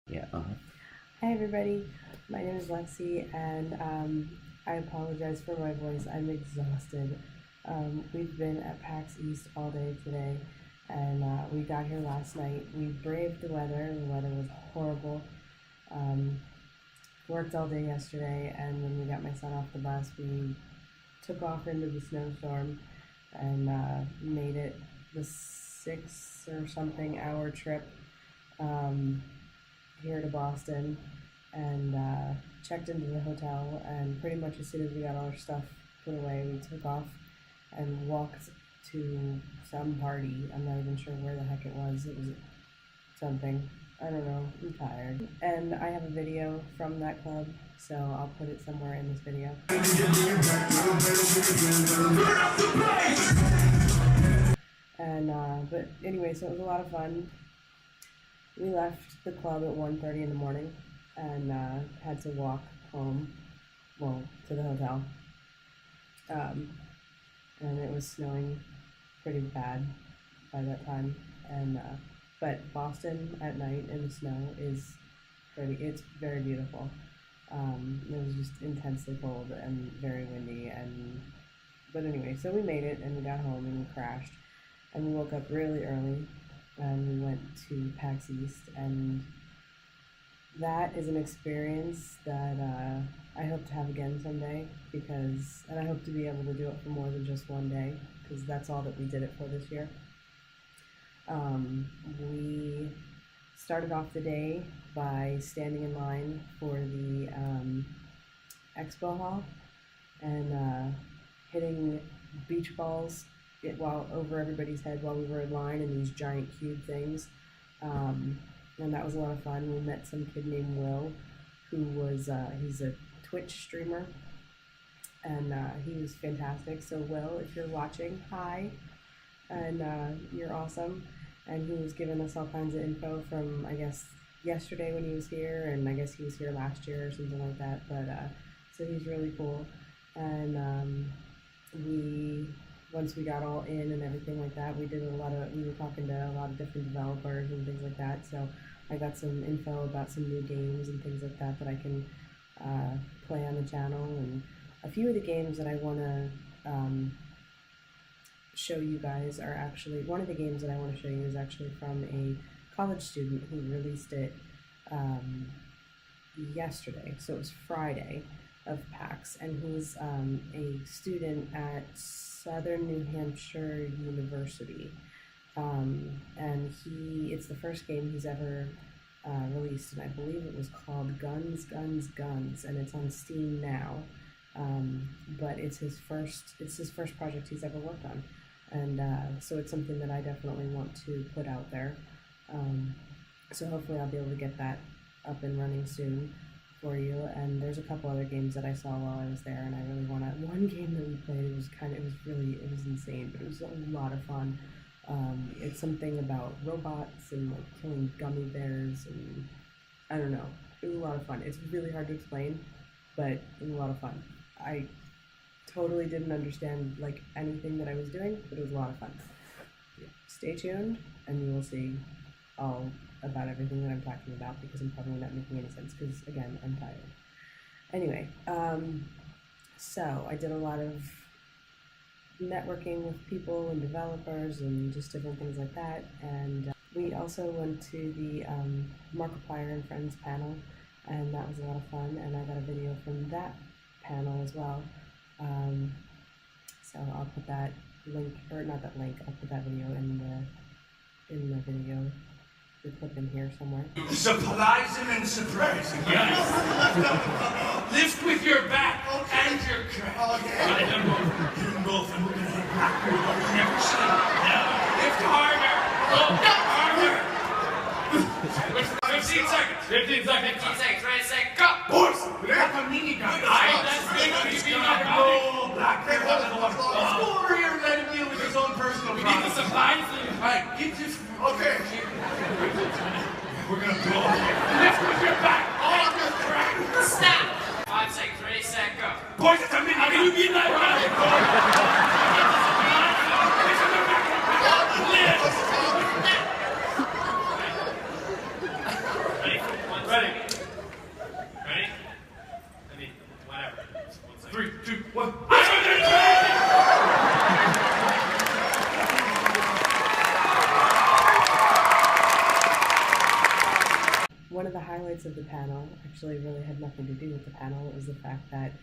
Yeah. Hi everybody, my name is Lexi and I apologize for my voice. I'm exhausted. We've been at PAX East all day today and we got here last night. We braved the weather. The weather was horrible. Worked all day yesterday, and when we got my son off the bus, we took off into the snowstorm and made it the 6 or something hour trip here to Boston, and checked into the hotel, and pretty much as soon as we got all our stuff put away, we took off and walked to some party. I'm not even sure where the heck it was. It was something. I don't know. I'm tired. And I have a video from that club, so I'll put it somewhere in this video. And but anyway, so it was a lot of fun. We left the club at 1:30 in the morning and had to walk home, well, to the hotel. And it was snowing pretty bad by that time. And but Boston at night in the snow is it's very beautiful. It was just intensely cold and very windy, but anyway, so we made it and we got home and we crashed. And we woke up really early and we went to PAX East, and that is an experience that I hope to have again someday, and I hope to be able to do it for more than just one day, because that's all that we did it for this year. We started off the day by standing in line for the expo hall and hitting beach balls while over everybody's head while we were in line in these giant cube things, and that was a lot of fun. We met some kid named Will, who was he's a Twitch streamer, and he was fantastic. So Will, if you're watching, hi, and you're awesome. And he was giving us all kinds of info from, I guess, yesterday when he was here, and I guess he was here last year or something like that. But so he's really cool. And once we got all in and everything like that, we were talking to a lot of different developers and things like that. So I got some info about some new games and things like that I can play on the channel. And a few of the games that I want to show you guys are actually, one of the games that I want to show you is actually from a college student who released it yesterday. So it was Friday of PAX, and he's a student at Southern New Hampshire University, and it's the first game he's ever released, and I believe it was called Guns, Guns, Guns, and it's on Steam now. But it's his first project he's ever worked on, and so it's something that I definitely want to put out there. So hopefully I'll be able to get that up and running soon for you. And there's a couple other games that I saw while I was there, and I really want to. One game that we played, it was insane, but it was a lot of fun. It's something about robots and like killing gummy bears, and I don't know. It was a lot of fun. It's really hard to explain, but it was a lot of fun. I totally didn't understand like anything that I was doing, but it was a lot of fun. Yeah. Stay tuned and you will see all about everything that I'm talking about, because I'm probably not making any sense because, again, I'm tired. Anyway, so I did a lot of networking with people and developers and just different things like that, and we also went to the Markiplier and Friends panel, and that was a lot of fun, and I got a video from that panel as well. So I'll put that link, or not that link, I'll put that video in the video, the clip in here somewhere. Surprising and surprising, yes. Lift with your back and your crotch. Oh, yeah. Hit them both, and we're going to hit backward like we've never seen. Now, lift harder. Harder. 15 seconds. 15 seconds. 15 seconds. Ready, set, go. Boys, we have a minigun. That's big. He's going to go black. Let's go over here and let him deal with his own personal problems. We need the supplies. All right, get this. Okay. We're going to blow. Lift with your back. All of your crack. Stop. 5 seconds. Ready, set, go. Boys, it's a minigun. How can you get that right? Lift. Ready? 1, one of the highlights of the panel actually really had nothing to do with the panel. It was the fact that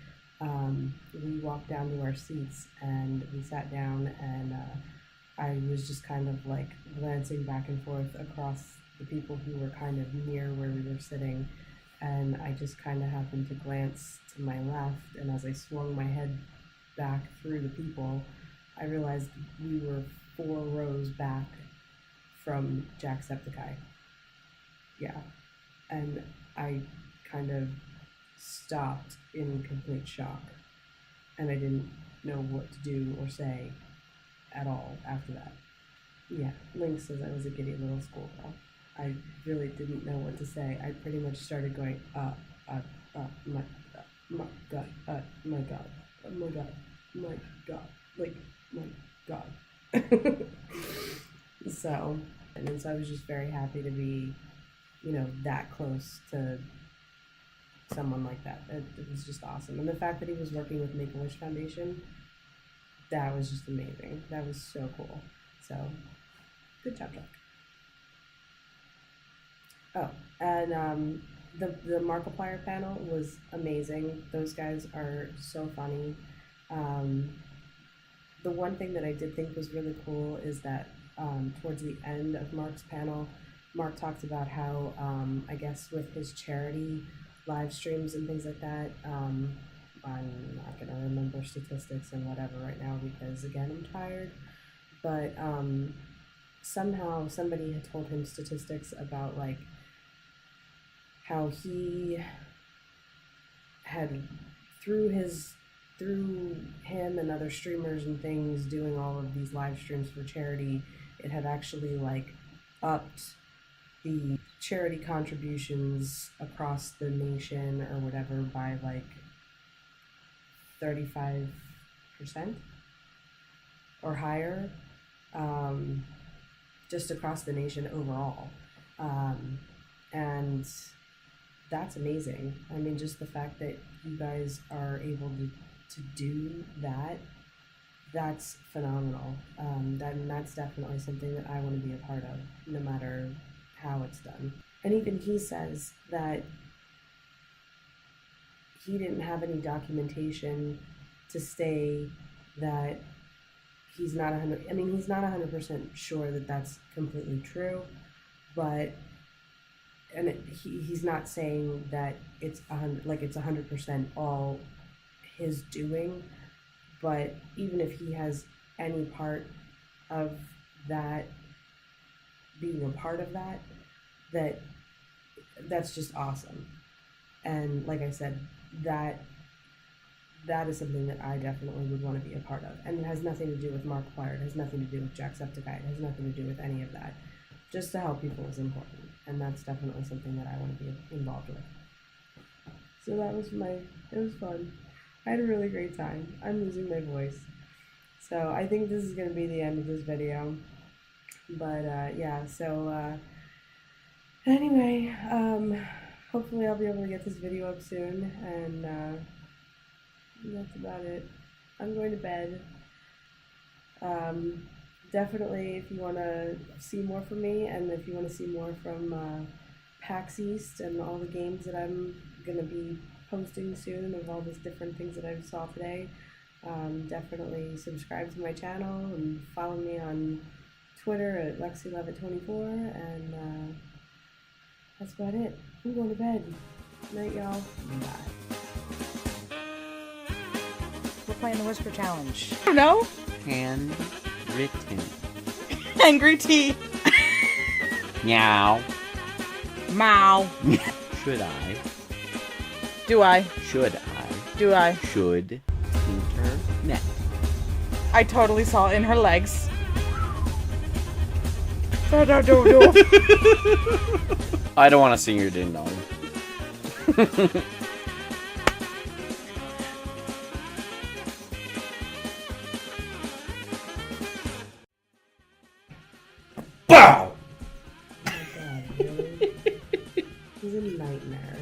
we walked down to our seats and we sat down, and I was just kind of like glancing back and forth across the people who were kind of near where we were sitting, and I just kind of happened to glance to my left, and as I swung my head back through the people, I realized we were 4 rows back from Jacksepticeye. Yeah. And I kind of stopped in complete shock, and I didn't know what to do or say at all after that. Yeah, Link says I was a giddy little schoolgirl. I really didn't know what to say. I pretty much started going, my God, my God, my God, my God, like, my God. So, and then so I was just very happy to be, you know, that close to someone like that. It was just awesome. And the fact that he was working with Make-A-Wish Foundation, that was just amazing. That was so cool. So, good job, Jack. Oh, and the Markiplier panel was amazing. Those guys are so funny. The one thing that I did think was really cool is that towards the end of Mark's panel, Mark talked about how, I guess with his charity live streams and things like that, I'm not going to remember statistics and whatever right now because, again, I'm tired, but somehow somebody had told him statistics about, like, how he had, through him and other streamers and things doing all of these live streams for charity, it had actually, like, upped the charity contributions across the nation or whatever by like 35% or higher, just across the nation overall. And that's amazing. I mean, just the fact that you guys are able to do that, that's phenomenal. That's definitely something that I want to be a part of, no matter how it's done. And even he says that he didn't have any documentation to say that he's not 100% sure that that's completely true, but he's not saying that it's 100% all his doing, but even if he has any part of that being a part of that's just awesome. And like I said, that is something that I definitely would want to be a part of. And it has nothing to do with Markiplier, it has nothing to do with Jacksepticeye, it has nothing to do with any of that. Just to help people is important, and that's definitely something that I want to be involved with. So that was it was fun. I had a really great time. I'm losing my voice. So I think this is going to be the end of this video. But yeah, so anyway, hopefully I'll be able to get this video up soon, and that's about it. I'm going to bed. Definitely, if you want to see more from me, and if you want to see more from PAX East and all the games that I'm going to be posting soon of all these different things that I saw today, definitely subscribe to my channel and follow me on Twitter at LexiLovett24, and that's about it. I'm going to bed. Night, y'all. Bye. We're playing the Whisper Challenge. I don't know. Handwritten. Angry tea. Meow. Mow. Should I? Do I? Should I? Do I? Should. Internet. I totally saw it in her legs. I don't want to sing your ding dong. Oh my God, really? He's a nightmare.